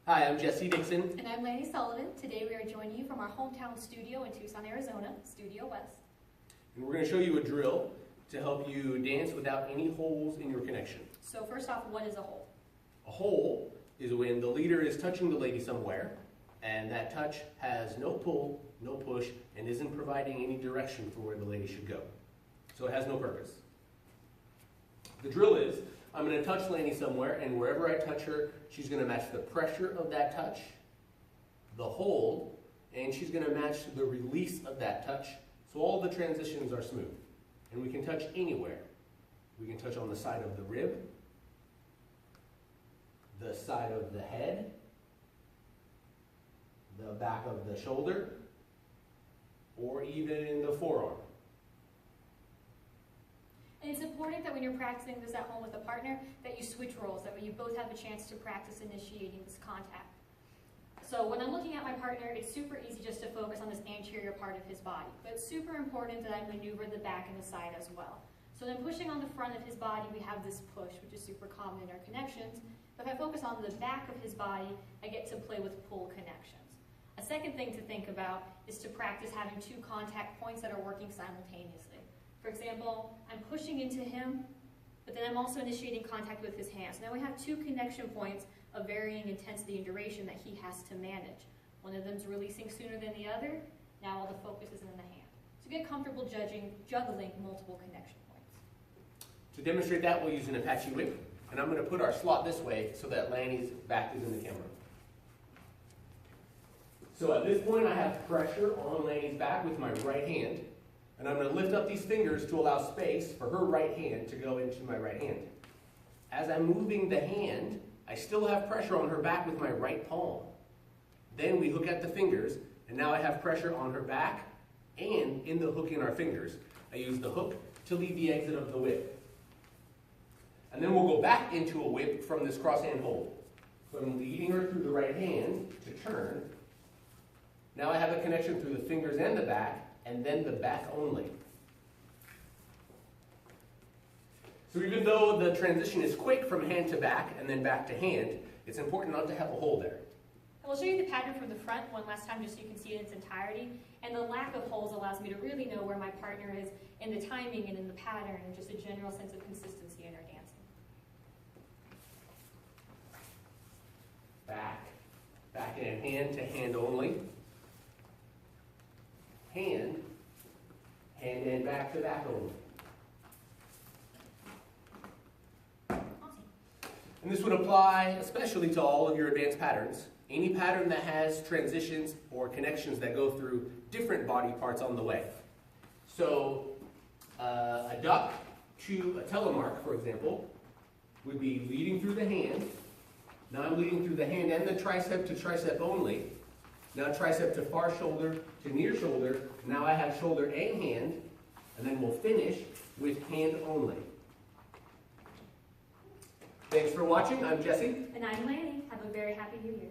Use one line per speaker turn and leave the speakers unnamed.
Hi, I'm Jesse Dickson.
And I'm Lannie Sullivan. Today we are joining you from our hometown studio in Tucson, Arizona, Studio West.
And we're going to show you a drill to help you dance without any holes in your connection.
So first off, what is a hole?
A hole is when the leader is touching the lady somewhere, and that touch has no pull, no push, and isn't providing any direction for where the lady should go. So it has no purpose. The drill is, I'm going to touch Lannie somewhere, and wherever I touch her, she's going to match the pressure of that touch, the hold, and she's going to match the release of that touch, so all the transitions are smooth. And we can touch anywhere. We can touch on the side of the rib, the side of the head, the back of the shoulder, or even the forearm.
And it's important that when you're practicing this at home with a partner, that you switch roles, that way you both have a chance to practice initiating this contact. So when I'm looking at my partner, it's super easy just to focus on this anterior part of his body, but it's super important that I maneuver the back and the side as well. So then pushing on the front of his body, we have this push, which is super common in our connections. But if I focus on the back of his body, I get to play with pull connections. A second thing to think about is to practice having two contact points that are working simultaneously. For example, I'm pushing into him, but then I'm also initiating contact with his hands. Now we have two connection points of varying intensity and duration that he has to manage. One of them is releasing sooner than the other. Now all the focus is in the hand. So get comfortable juggling multiple connection points.
To demonstrate that, we'll use an Apache whip, and I'm going to put our slot this way so that Lannie's back is in the camera. So at this point, I have pressure on Lannie's back with my right hand. And I'm going to lift up these fingers to allow space for her right hand to go into my right hand. As I'm moving the hand, I still have pressure on her back with my right palm. Then we hook at the fingers, and now I have pressure on her back and in the hook in our fingers. I use the hook to lead the exit of the whip. And then we'll go back into a whip from this cross hand hold. So I'm leading her through the right hand to turn. Now I have a connection through the fingers and the back, and then the back only. So even though the transition is quick from hand to back and then back to hand, it's important not to have a hole there.
And we'll show you the pattern from the front one last time just so you can see it in its entirety. And the lack of holes allows me to really know where my partner is in the timing and in the pattern and just a general sense of consistency in our dancing. Back and hand to hand only. Hand and back to back only. Awesome.
And this would apply especially to all of your advanced patterns. Any pattern that has transitions or connections that go through different body parts on the way. So a duck to a telemark, for example, would be leading through the hand. Now I'm leading through the hand and the tricep to tricep only. Now tricep to far shoulder to near shoulder. Now I have shoulder and hand, and then we'll finish with hand only. Thanks for watching. I'm Jesse.
And I'm Lannie. Have a very happy New Year.